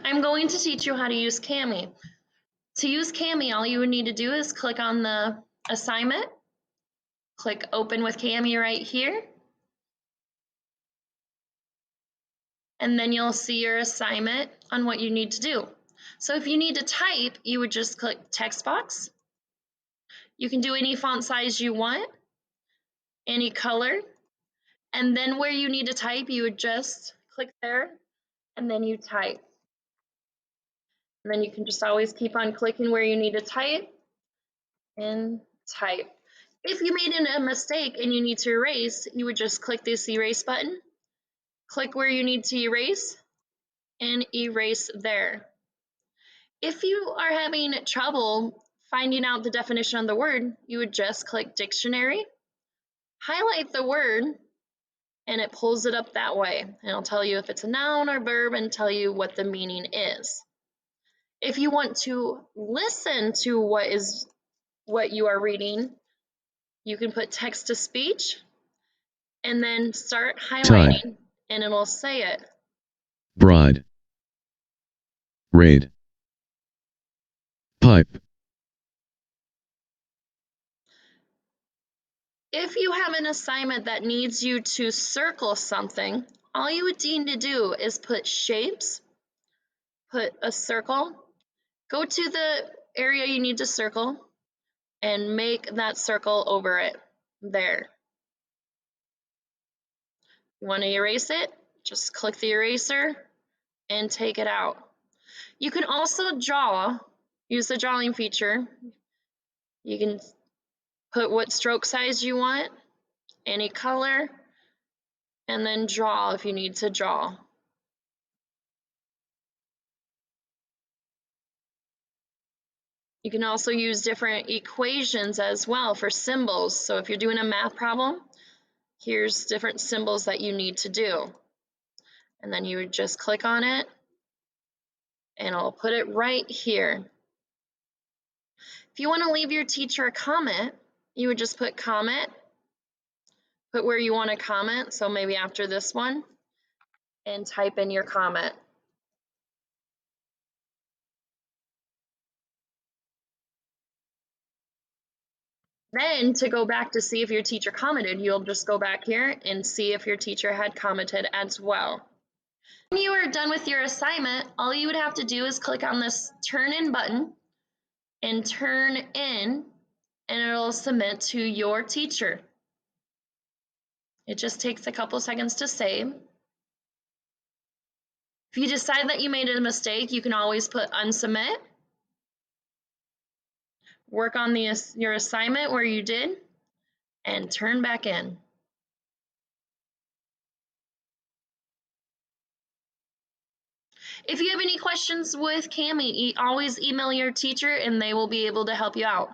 I'm going to teach you how to use Kami. To use Kami, all you would need to do is click on the assignment, click open with Kami right here, and then you'll see your assignment on what you need to do. So if you need to type, you would just click text box. You can do any font size you want, any color, and then where you need to type, you would just click there, and then you type. And then you can just always keep on clicking where you need to type and type. If you made a mistake and you need to erase, you would just click this erase button, click where you need to erase, and erase there. If you are having trouble finding out the definition of the word, you would just click dictionary, highlight the word, and it pulls it up that way. And it'll tell you if it's a noun or verb and tell you what the meaning is. If you want to listen to what you are reading, you can put text to speech and then start highlighting and it'll say it. Bride. Raid. Pipe. If you have an assignment that needs you to circle something, all you would need to do is put shapes, put a circle, go to the area you need to circle, and make that circle over it there. You want to erase it? Just click the eraser and take it out. You can also draw, use the drawing feature. You can put what stroke size you want, any color, and then draw if you need to draw. You can also use different equations as well for symbols. So if you're doing a math problem, here's different symbols that you need to do. And then you would just click on it and I'll put it right here. If you want to leave your teacher a comment, you would just put comment, put where you want to comment, so maybe after this one, and type in your comment. Then to go back to see if your teacher commented, you'll just go back here and see if your teacher had commented as well. When you are done with your assignment, all you would have to do is click on this turn in button and turn in, and it'll submit to your teacher. It just takes a couple seconds to save. If you decide that you made a mistake, you can always put unsubmit. Work on your assignment where you did and turn back in. If you have any questions with Kami, always email your teacher and they will be able to help you out.